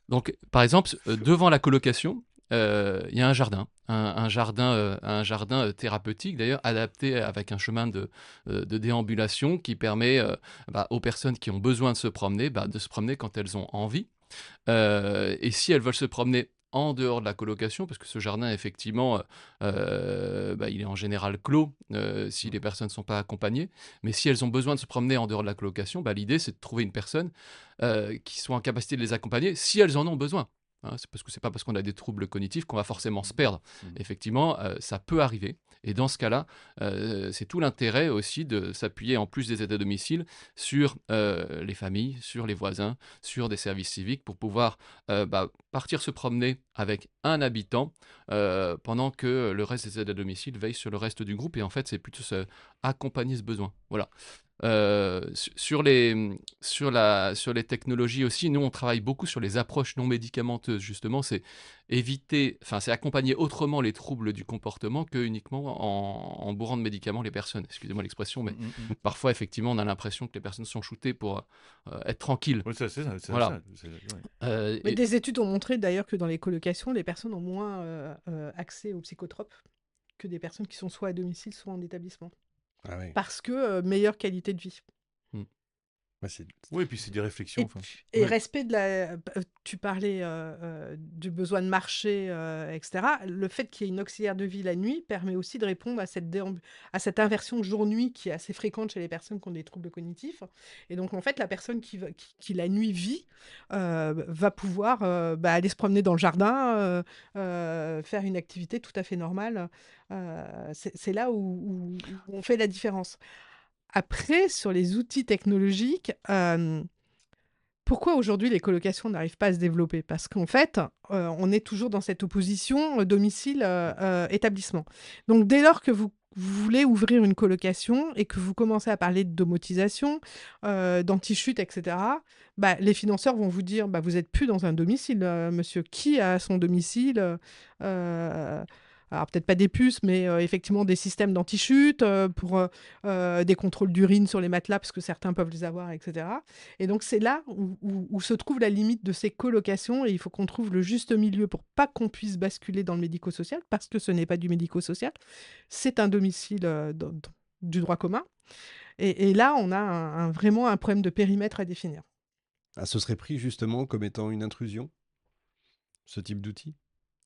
Donc, par exemple, devant la colocation, il y a un jardin, un jardin thérapeutique d'ailleurs, adapté avec un chemin de déambulation qui permet aux personnes qui ont besoin de se promener, de se promener quand elles ont envie. Et si elles veulent se promener en dehors de la colocation, parce que ce jardin, effectivement, il est en général clos si les personnes ne sont pas accompagnées. Mais si elles ont besoin de se promener en dehors de la colocation, l'idée, c'est de trouver une personne qui soit en capacité de les accompagner si elles en ont besoin. Hein, c'est parce que c'est pas parce qu'on a des troubles cognitifs qu'on va forcément se perdre. Effectivement, ça peut arriver. Et dans ce cas-là, c'est tout l'intérêt aussi de s'appuyer, en plus des aides à domicile, sur les familles, sur les voisins, sur des services civiques pour pouvoir partir se promener avec un habitant pendant que le reste des aides à domicile veille sur le reste du groupe. Et en fait, c'est plutôt accompagner ce besoin. Voilà. Sur les technologies aussi, nous on travaille beaucoup sur les approches non médicamenteuses. Justement, c'est c'est accompagner autrement les troubles du comportement que uniquement en bourrant de médicaments les personnes. Excusez-moi l'expression, mais parfois effectivement on a l'impression que les personnes sont shootées pour être tranquilles. Ouais, c'est ça. Voilà. Ouais. Mais des études ont montré d'ailleurs que dans les colocations, les personnes ont moins accès aux psychotropes que des personnes qui sont soit à domicile, soit en établissement. Ah ouais. Parce que meilleure qualité de vie. Ouais, c'est- Oui, et puis c'est des réflexions. Et, enfin. et Ouais. respect de la... Tu parlais du besoin de marcher, etc. Le fait qu'il y ait une auxiliaire de vie la nuit permet aussi de répondre à cette inversion jour-nuit qui est assez fréquente chez les personnes qui ont des troubles cognitifs. Et donc, en fait, la personne qui la nuit vit va pouvoir aller se promener dans le jardin, faire une activité tout à fait normale. C'est là où on fait la différence. Après, sur les outils technologiques, pourquoi aujourd'hui les colocations n'arrivent pas à se développer? Parce qu'en fait, on est toujours dans cette opposition domicile-établissement. Donc dès lors que vous voulez ouvrir une colocation et que vous commencez à parler de domotisation, d'anti-chute, etc., les financeurs vont vous dire, vous n'êtes plus dans un domicile, monsieur. Qui a son domicile alors peut-être pas des puces, mais effectivement des systèmes d'anti-chute pour des contrôles d'urine sur les matelas, parce que certains peuvent les avoir, etc. Et donc c'est là où se trouve la limite de ces colocations, et il faut qu'on trouve le juste milieu pour pas qu'on puisse basculer dans le médico-social, parce que ce n'est pas du médico-social, c'est un domicile du droit commun. Et là, on a vraiment un problème de périmètre à définir. Ah, ce serait pris justement comme étant une intrusion, ce type d'outil?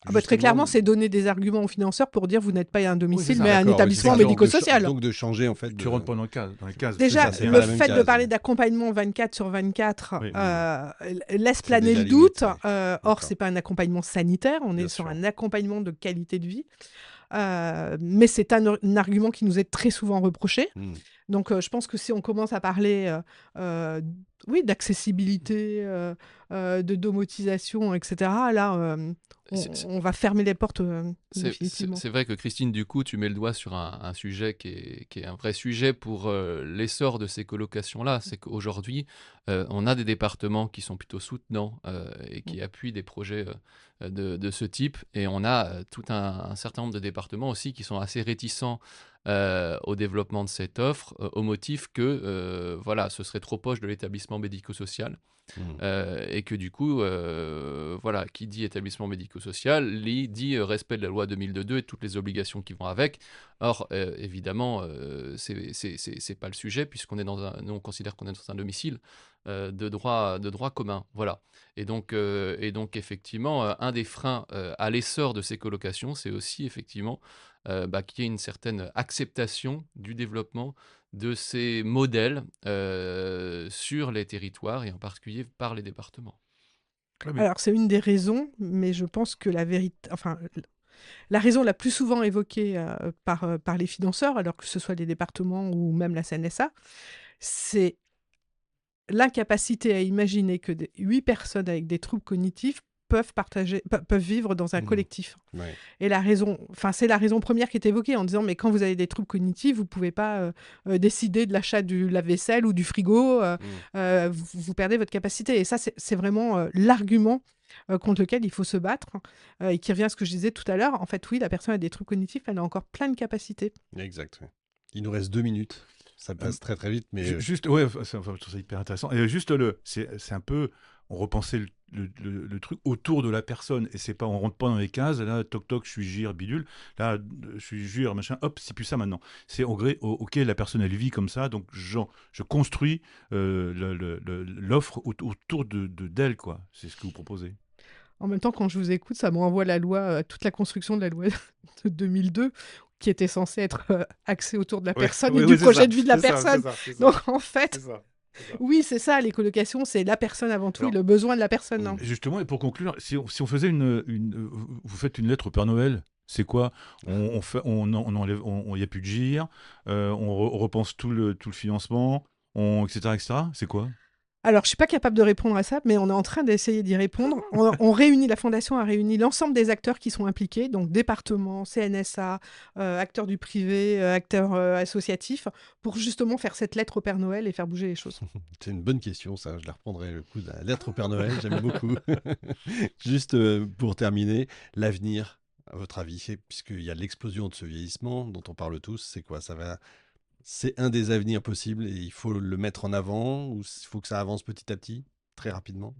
Très Justement, clairement, c'est donner des arguments aux financeurs pour dire vous n'êtes pas un domicile, ça, mais un d'accord, oui, établissement c'est ça. médico-social. Donc de changer en fait. Tu rentres pas dans les cases. Déjà, ça, c'est pas le la même fait de case. parler d'accompagnement 24 sur 24 Oui, laisse planer déjà le doute. limite, ouais. Or, D'accord. c'est pas un accompagnement sanitaire, on est Bien sur sûr. un accompagnement de qualité de vie. Mais c'est un argument qui nous est très souvent reproché. Hmm. Donc, je pense que si on commence à parler d'accessibilité, de domotisation, etc., là, on va fermer les portes définitivement. C'est vrai que Christine, du coup, tu mets le doigt sur un sujet qui est un vrai sujet pour l'essor de ces colocations-là. C'est qu'aujourd'hui, on a des départements qui sont plutôt soutenants et qui appuient des projets de ce type. Et on a tout un certain nombre de départements aussi qui sont assez réticents au développement de cette offre, au motif que ce serait trop proche de l'établissement médico-social. Et que du coup, voilà, qui dit établissement médico-social, dit respect de la loi 2002 et toutes les obligations qui vont avec. Or, évidemment, c'est pas le sujet, puisqu'on est nous, on considère qu'on est dans un domicile de droit commun. Voilà. Et donc effectivement, un des freins à l'essor de ces colocations, c'est aussi effectivement qu'il y ait une certaine acceptation du développement de ces modèles sur les territoires et en particulier par les départements. Ouais, mais Alors, c'est une des raisons, mais je pense que la raison la plus souvent évoquée par les financeurs, alors que ce soit les départements ou même la CNSA, c'est l'incapacité à imaginer que 8 personnes avec des troubles cognitifs peuvent vivre dans un collectif. Ouais. Et c'est la raison première qui est évoquée en disant mais quand vous avez des troubles cognitifs, vous pouvez pas décider de l'achat du lave-vaisselle ou du frigo, vous perdez votre capacité. Et ça, c'est vraiment l'argument contre lequel il faut se battre et qui revient à ce que je disais tout à l'heure. En fait, oui, la personne a des troubles cognitifs, elle a encore plein de capacités. Exact. Ouais. Il nous reste 2 minutes. Ça passe très très vite, mais Juste, ouais, je trouve ça hyper intéressant. Et juste, c'est un peu, on repensait le truc autour de la personne. Et c'est pas, on rentre pas dans les cases. Là, toc toc, je suis gire, bidule. Là, je suis gire, machin. Hop, c'est plus ça maintenant. C'est ok, la personne elle vit comme ça, donc je construis l'offre autour d'elle, quoi. C'est ce que vous proposez. En même temps, quand je vous écoute, ça me renvoie toute la construction de la loi de 2002, qui était censée être axée autour de la personne et du projet de vie de la personne. Donc, en fait, oui, c'est ça, les colocations, c'est la personne avant tout, et le besoin de la personne. Non. Justement, et pour conclure, si on faisait vous faites une lettre au Père Noël, c'est quoi? On enlève, il n'y a plus de gire, on repense tout le financement, etc. C'est quoi? Alors, je suis pas capable de répondre à ça, mais on est en train d'essayer d'y répondre. La Fondation a réuni l'ensemble des acteurs qui sont impliqués, donc département, CNSA, acteurs du privé, acteurs associatifs, pour justement faire cette lettre au Père Noël et faire bouger les choses. c'est une bonne question, ça. Je la reprendrai le coup de la lettre au Père Noël. J'aime beaucoup. Juste pour terminer, l'avenir, à votre avis, puisqu'il y a l'explosion de ce vieillissement dont on parle tous, c'est quoi? C'est un des avenirs possibles et il faut le mettre en avant ou il faut que ça avance petit à petit, très rapidement?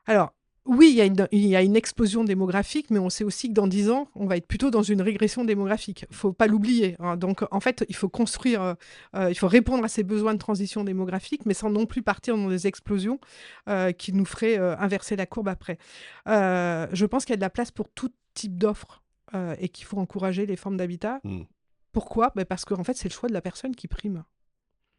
Alors, oui, il y a une explosion démographique, mais on sait aussi que dans 10 ans, on va être plutôt dans une régression démographique. Il ne faut pas l'oublier. Hein. Donc, en fait, il faut construire, il faut répondre à ces besoins de transition démographique, mais sans non plus partir dans des explosions qui nous feraient inverser la courbe après. Je pense qu'il y a de la place pour tout type d'offres et qu'il faut encourager les formes d'habitat. Pourquoi? Parce qu'en fait, c'est le choix de la personne qui prime.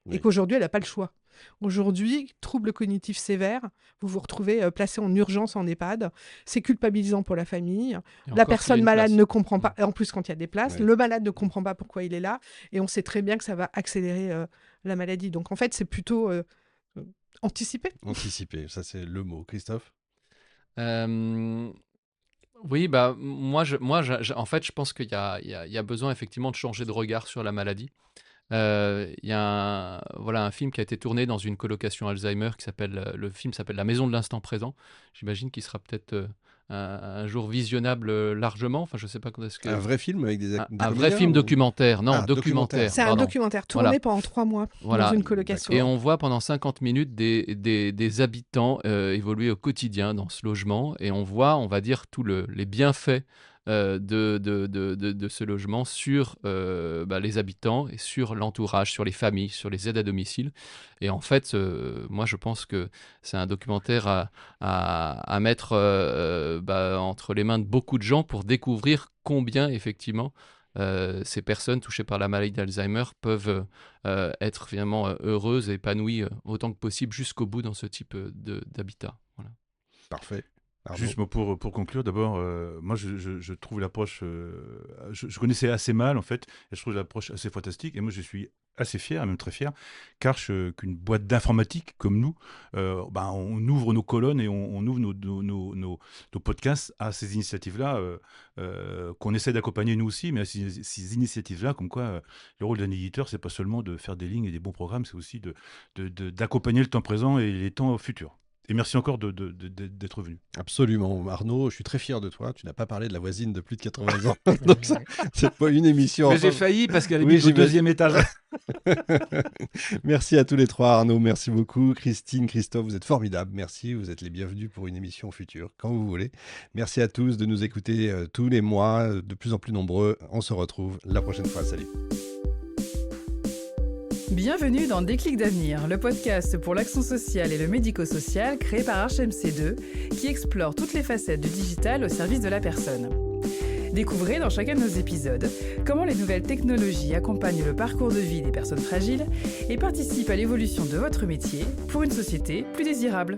Oui. Et qu'aujourd'hui, elle n'a pas le choix. Aujourd'hui, trouble cognitif sévère, vous vous retrouvez placé en urgence en EHPAD. C'est culpabilisant pour la famille. La personne malade ne comprend pas. En plus, quand il y a des places, le malade ne comprend pas pourquoi il est là. Et on sait très bien que ça va accélérer la maladie. Donc, en fait, c'est plutôt anticiper. Anticiper, ça c'est le mot. Christophe? Oui, moi, en fait, je pense qu'il y a besoin effectivement de changer de regard sur la maladie. Il y a un film qui a été tourné dans une colocation Alzheimer le film s'appelle La Maison de l'instant présent. J'imagine qu'il sera peut-être un jour visionnable largement. Enfin, je sais pas quand est-ce que... Un vrai film avec des Un vrai film documentaire. Non, documentaire. C'est un documentaire tourné pendant 3 mois dans une colocation. Et on voit pendant 50 minutes des habitants évoluer au quotidien dans ce logement. Et on voit, on va dire, tous les bienfaits de ce logement sur les habitants et sur l'entourage, sur les familles, sur les aides à domicile. Et en fait, moi, je pense que c'est un documentaire à mettre entre les mains de beaucoup de gens pour découvrir combien, effectivement, ces personnes touchées par la maladie d'Alzheimer peuvent être finalement heureuses et épanouies autant que possible jusqu'au bout dans ce type d'habitat. Voilà. Parfait. Arnaud. Juste pour conclure, d'abord, moi je trouve l'approche, je connaissais assez mal en fait, et je trouve l'approche assez fantastique, et moi je suis assez fier, même très fier, qu'une boîte d'informatique comme nous, on ouvre nos colonnes et on ouvre nos podcasts à ces initiatives-là, qu'on essaie d'accompagner nous aussi, mais à ces initiatives-là, comme quoi le rôle d'un éditeur, c'est pas seulement de faire des lignes et des bons programmes, c'est aussi d'accompagner le temps présent et les temps futurs. Et merci encore d'être venu. Absolument. Arnaud, je suis très fier de toi. Tu n'as pas parlé de la voisine de plus de 80 ans. Donc, c'est pas une émission. Mais j'ai failli parce qu'elle Oui, habite au j'imagine. 2e étage. Merci à tous les trois. Arnaud, merci beaucoup. Christine, Christophe, vous êtes formidables. Merci. Vous êtes les bienvenus pour une émission future, quand vous voulez. Merci à tous de nous écouter tous les mois, de plus en plus nombreux. On se retrouve la prochaine fois. Salut. Bienvenue dans Déclic d'avenir, le podcast pour l'action sociale et le médico-social créé par HMC2 qui explore toutes les facettes du digital au service de la personne. Découvrez dans chacun de nos épisodes comment les nouvelles technologies accompagnent le parcours de vie des personnes fragiles et participent à l'évolution de votre métier pour une société plus désirable.